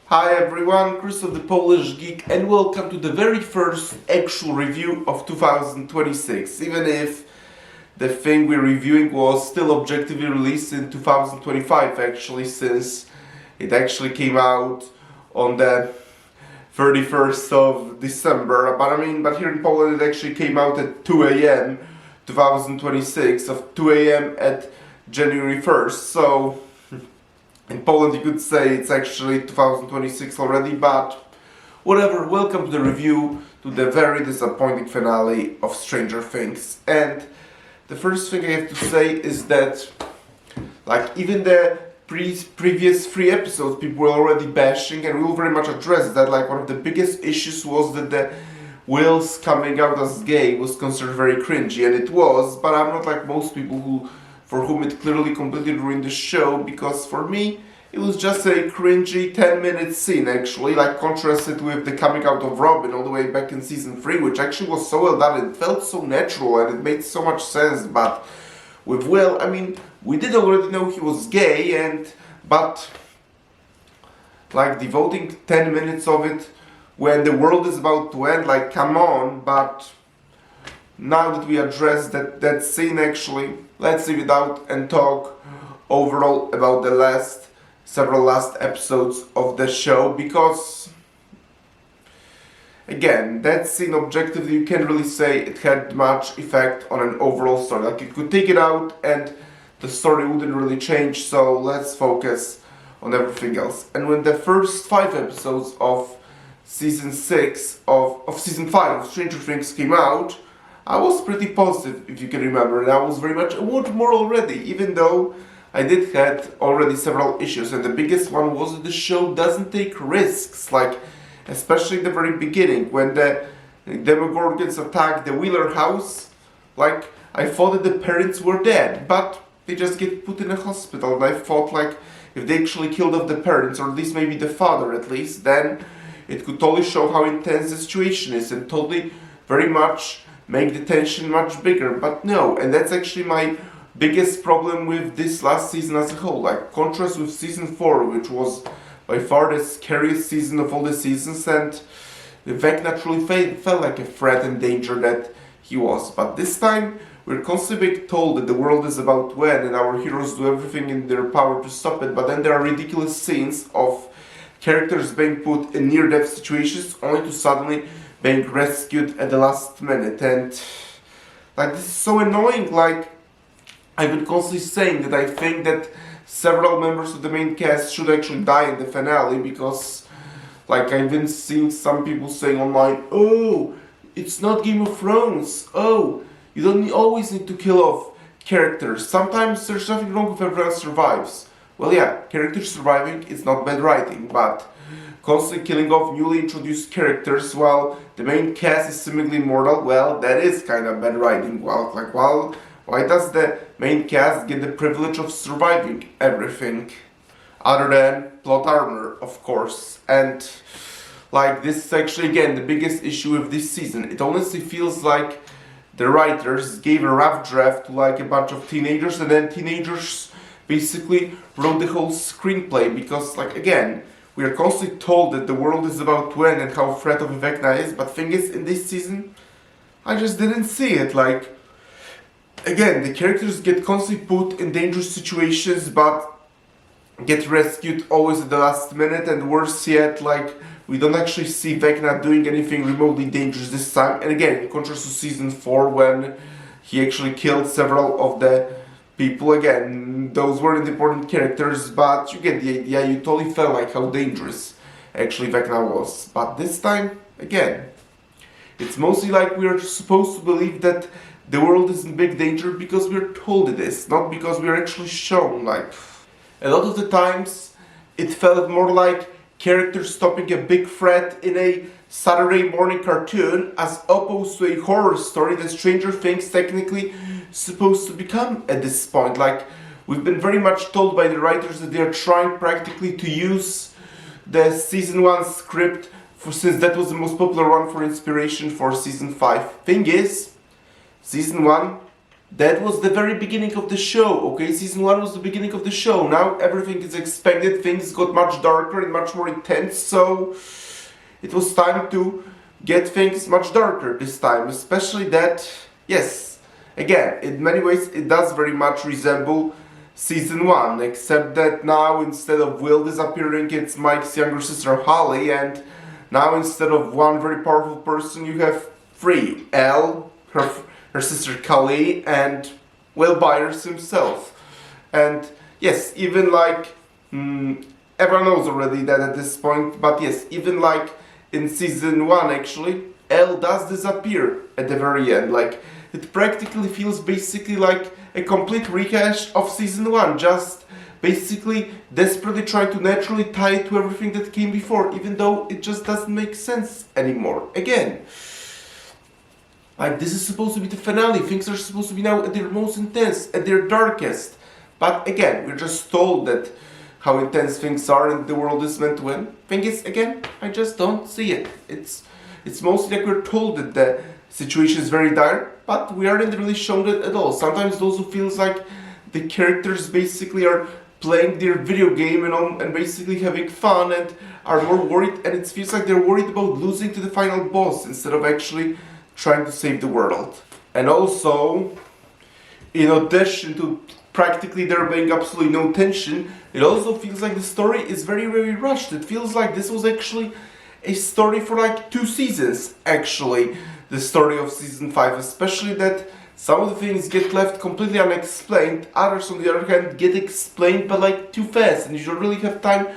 Hi everyone, Chris of the Polish Geek, and welcome to the very first actual review of 2026. Even if the thing we're reviewing was still objectively released in 2025 actually, since it actually came out on the 31st of December. But here in Poland it actually came out at 2 a.m. 2026, of 2 a.m. at January 1st. So in Poland you could say it's actually 2026 already, but whatever. Welcome to the review to the very disappointing finale of Stranger Things. And the first thing I have to say is that, like, even the previous 3 episodes people were already bashing, and we will very much address that. Like, one of the biggest issues was that the Will's coming out as gay was considered very cringy, and it was, but I'm not like most people for whom it clearly completely ruined the show, because for me it was just a cringy 10-minute scene actually, like contrasted with the coming out of Robin all the way back in season 3, which actually was so well done. It felt so natural and it made so much sense. But with Will, we did already know he was gay, but like devoting 10 minutes of it when the world is about to end, like, come on. But now that we address that scene, actually, let's leave it out and talk overall about the several last episodes of the show, because again, that scene objectively you can't really say it had much effect on an overall story. Like, you could take it out and the story wouldn't really change, so let's focus on everything else. And when the first 5 episodes of season 5 of Stranger Things came out, I was pretty positive, if you can remember, and I was very much, I want more already, even though I did had already several issues, and the biggest one was that the show doesn't take risks, like, especially in the very beginning, when the Demogorgons attack the Wheeler house. Like, I thought that the parents were dead, but they just get put in a hospital, and I thought, like, if they actually killed off the parents, or at least maybe the father at least, then it could totally show how intense the situation is, and totally very much make the tension much bigger. But no, and that's actually my biggest problem with this last season as a whole. Like, contrast with season 4, which was by far the scariest season of all the seasons, and Vecna truly felt like a threat and danger that he was. But this time we're constantly being told that the world is about to end and our heroes do everything in their power to stop it, but then there are ridiculous scenes of characters being put in near-death situations only to suddenly being rescued at the last minute. And like, this is so annoying. Like, I've been constantly saying that I think that several members of the main cast should actually die in the finale, because like, I've been seeing some people saying online, oh, it's not Game of Thrones, oh, you don't always need to kill off characters, sometimes there's nothing wrong if everyone survives. Well, yeah, characters surviving is not bad writing, but constantly killing off newly introduced characters while the main cast is seemingly immortal, well, that is kind of bad writing. Well, why does the main cast get the privilege of surviving everything? Other than plot armor, of course. And like, this is actually, again, the biggest issue with this season. It honestly feels like the writers gave a rough draft to like a bunch of teenagers, and then teenagers basically wrote the whole screenplay, because, like, again, we are constantly told that the world is about to end and how threat of Vecna is, but thing is, in this season, I just didn't see it. Like, again, the characters get constantly put in dangerous situations, but get rescued always at the last minute, and worse yet, like, we don't actually see Vecna doing anything remotely dangerous this time. And again, in contrast to season 4, when he actually killed several of the people, again, those weren't important characters, but you get the idea. You totally felt like how dangerous actually Vecna was. But this time, again, it's mostly like we're supposed to believe that the world is in big danger because we're told it is, not because we're actually shown. Like, a lot of the times it felt more like characters stopping a big threat in a Saturday morning cartoon, as opposed to a horror story that Stranger Things technically supposed to become at this point. Like, we've been very much told by the writers that they are trying practically to use the season 1 script, since that was the most popular one, for inspiration for season 5. Thing is, season 1 that was the very beginning of the show, okay? Season 1 was the beginning of the show. Now everything is expanded, things got much darker and much more intense, so it was time to get things much darker this time. Especially that, yes, again, in many ways it does very much resemble Season 1, except that now instead of Will disappearing, it's Mike's younger sister Holly, and now instead of one very powerful person, you have three. Elle, her sister Kali, and Will Byers himself. And yes, even like, everyone knows already that at this point, but yes, even like in Season 1 actually, Elle does disappear at the very end. Like, it practically feels basically like a complete rehash of Season 1, just basically desperately trying to naturally tie it to everything that came before, even though it just doesn't make sense anymore. Again, like, this is supposed to be the finale, things are supposed to be now at their most intense, at their darkest. But again, we're just told that how intense things are and the world is meant to end. Thing is, again, I just don't see it. It's mostly like we're told that the situation is very dire, but we aren't really shown it at all. Sometimes those who feels like the characters basically are playing their video game and basically having fun and are more worried, and it feels like they're worried about losing to the final boss instead of actually trying to save the world. And also, in addition to practically there being absolutely no tension, it also feels like the story is very, very rushed. It feels like this was actually a story for like 2 seasons, actually, the story of Season 5, especially that some of the things get left completely unexplained, others on the other hand get explained but like too fast, and you don't really have time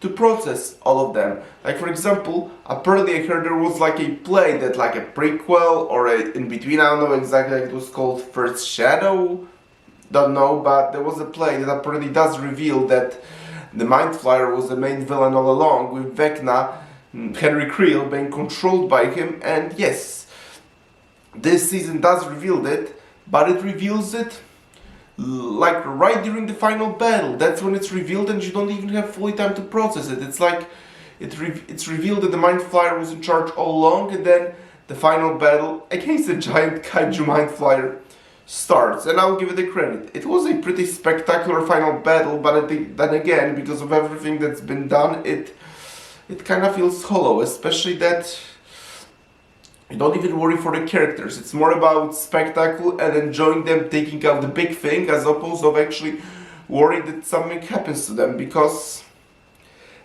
to process all of them. Like, for example, apparently I heard there was like a play that like a prequel or a in-between, I don't know exactly how it was called, First Shadow, don't know, but there was a play that apparently does reveal that the Mind Flayer was the main villain all along, with Vecna, Henry Creel, being controlled by him. And yes, this season does reveal it, but it reveals it like right during the final battle. That's when it's revealed, and you don't even have fully time to process it. It's like it's revealed that the Mind Flayer was in charge all along, and then the final battle against the giant kaiju Mind Flayer starts. And I'll give it a credit. It was a pretty spectacular final battle, but then again, because of everything that's been done, it kind of feels hollow, especially that you don't even worry for the characters. It's more about spectacle and enjoying them taking out the big thing, as opposed to actually worrying that something happens to them, because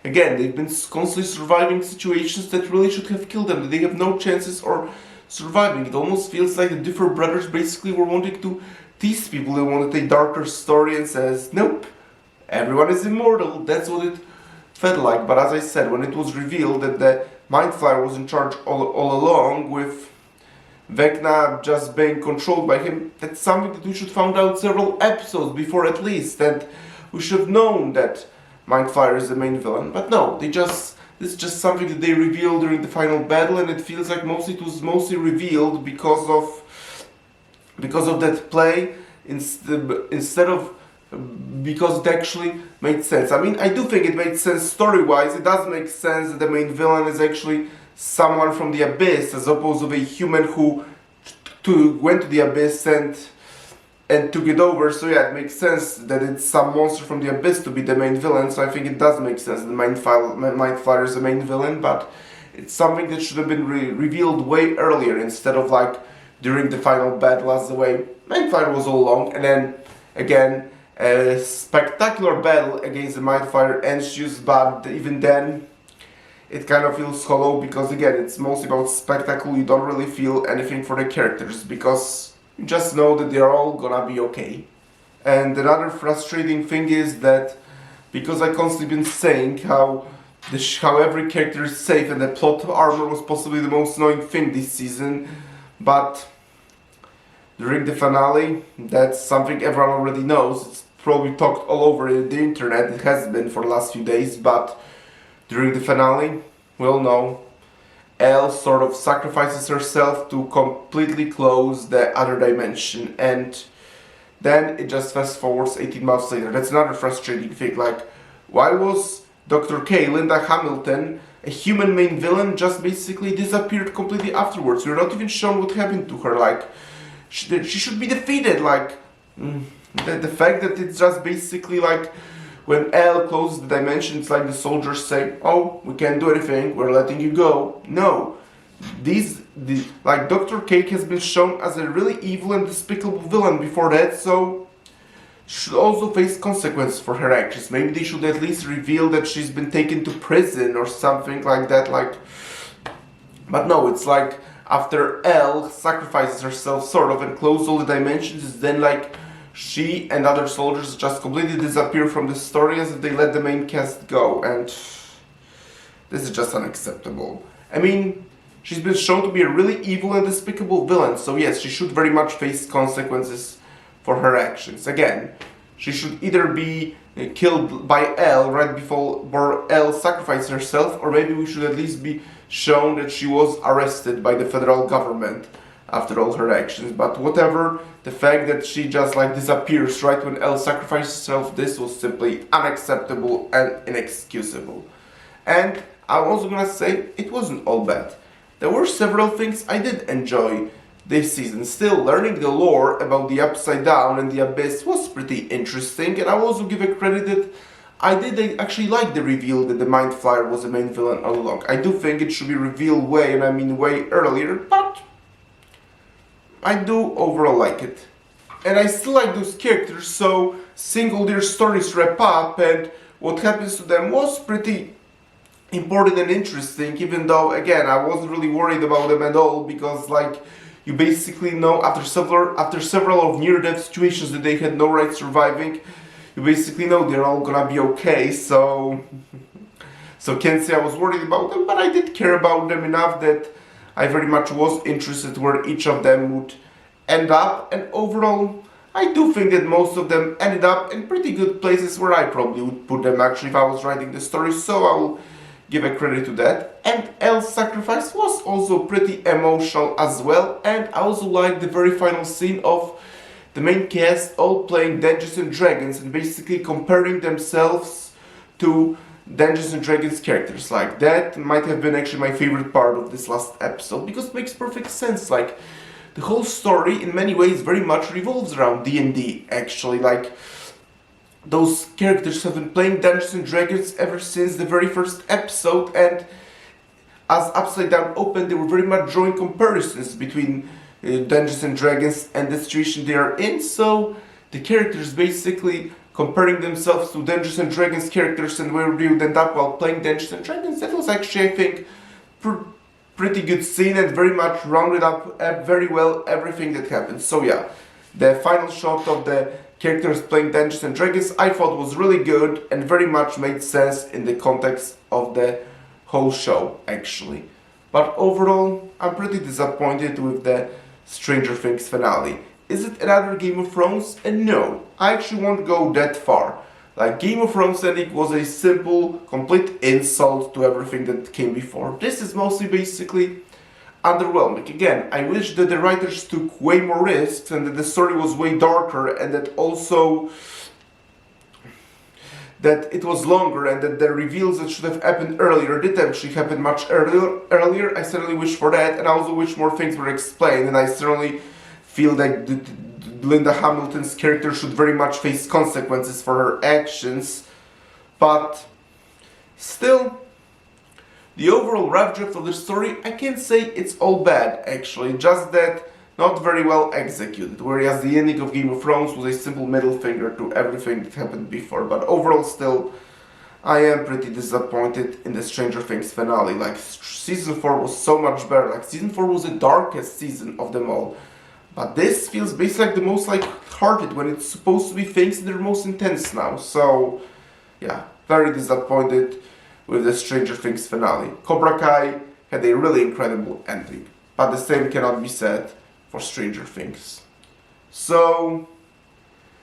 again, they've been constantly surviving situations that really should have killed them, that they have no chances or surviving. It almost feels like the different brothers basically were wanting to tease people. They wanted a darker story and says, nope, everyone is immortal. That's what it felt like. But as I said, when it was revealed that the Mind Flayer was in charge all along, with Vecna just being controlled by him, that's something that we should find out several episodes before at least, and we should have known that Mind Flayer is the main villain. But no, this is just something that they revealed during the final battle, and it feels like it was mostly revealed because of that play instead of because it actually made sense. I mean, I do think it made sense story-wise. It does make sense that the main villain is actually someone from the Abyss, as opposed to a human who went to the Abyss and took it over. So yeah, it makes sense that it's some monster from the Abyss to be the main villain. So I think it does make sense that Mind Flayer is the main villain, but it's something that should have been revealed way earlier, instead of like during the final battle, as the way Mind Flayer was all along. And then again, a spectacular battle against the Mind Flayer ensues, but even then it kind of feels hollow, because again, it's mostly about spectacle. You don't really feel anything for the characters, because you just know that they're all gonna be okay. And another frustrating thing is that, because I constantly been saying how every character is safe and the plot armor was possibly the most annoying thing this season, but during the finale, that's something everyone already knows. It's probably talked all over the internet. It has been for the last few days, but during the finale, we all know Elle sort of sacrifices herself to completely close the other dimension, and then it just fast forwards 18 months later. That's another frustrating thing. Like, why was Dr. K, Linda Hamilton, a human main villain, just basically disappeared completely afterwards? We're not even shown what happened to her. Like, she should be defeated. Like, the fact that it's just basically like when L closes the dimension, it's like the soldiers say, oh, we can't do anything, we're letting you go. No. Like Dr. Cake has been shown as a really evil and despicable villain before that, so she should also face consequences for her actions. Maybe they should at least reveal that she's been taken to prison or something like that, like... But no, it's like after L sacrifices herself sort of and closes all the dimensions, then like she and other soldiers just completely disappear from the story as if they let the main cast go, and this is just unacceptable. I mean, she's been shown to be a really evil and despicable villain, so yes, she should very much face consequences for her actions. Again, she should either be killed by L right before L sacrifices herself, or maybe we should at least be shown that she was arrested by the federal government after all her actions. But whatever, the fact that she just like disappears right when L sacrifices herself, this was simply unacceptable and inexcusable. And I'm also gonna say it wasn't all bad. There were several things I did enjoy this season. Still, learning the lore about the Upside Down and the Abyss was pretty interesting, and I will also give a credit that I did actually like the reveal that the Mind Flyer was the main villain all along. I do think it should be revealed way earlier, but I do overall like it. And I still like those characters, so seeing all their stories wrap up and what happens to them was pretty important and interesting, even though, again, I wasn't really worried about them at all, because, like, you basically know after several of near-death situations that they had no right surviving, you basically know they're all gonna be okay, so can't say I was worried about them, but I did care about them enough that I very much was interested where each of them would end up, and overall, I do think that most of them ended up in pretty good places where I probably would put them actually if I was writing the story, so I will give a credit to that. And L's sacrifice was also pretty emotional as well, and I also like the very final scene of the main cast all playing Dungeons and Dragons and basically comparing themselves to Dungeons and Dragons characters. Like, that might have been actually my favorite part of this last episode, because it makes perfect sense. Like, the whole story in many ways very much revolves around D&D actually. Like, those characters have been playing Dungeons and Dragons ever since the very first episode, and as Upside Down opened, they were very much drawing comparisons between Dungeons and Dragons and the situation they are in, so the characters basically comparing themselves to Dungeons and Dragons characters and where they would end up while playing Dungeons and Dragons. That was actually, I think, pretty good scene and very much rounded up very well everything that happened. So yeah, the final shot of the characters playing Dungeons and Dragons I thought was really good and very much made sense in the context of the whole show actually. But overall, I'm pretty disappointed with the Stranger Things finale. Is it another Game of Thrones? And no, I actually won't go that far. Like, Game of Thrones ending was a simple, complete insult to everything that came before. This is mostly basically underwhelming. Again, I wish that the writers took way more risks and that the story was way darker and that also that it was longer and that the reveals that should have happened earlier did actually happen much earlier. I certainly wish for that, and I also wish more things were explained, and I certainly feel that Linda Hamilton's character should very much face consequences for her actions, but still, the overall rough draft of the story, I can't say it's all bad actually, just that not very well executed, whereas the ending of Game of Thrones was a simple middle finger to everything that happened before. But overall still, I am pretty disappointed in the Stranger Things finale. Like, season 4 was so much better. Like, season 4 was the darkest season of them all. But this feels basically like the most hearted when it's supposed to be things that are most intense now. So, yeah, very disappointed with the Stranger Things finale. Cobra Kai had a really incredible ending, but the same cannot be said for Stranger Things. So,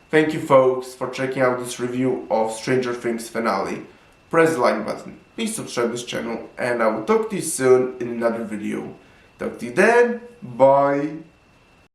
thank you folks for checking out this review of Stranger Things finale. Press the like button, please subscribe to this channel, and I will talk to you soon in another video. Talk to you then, bye!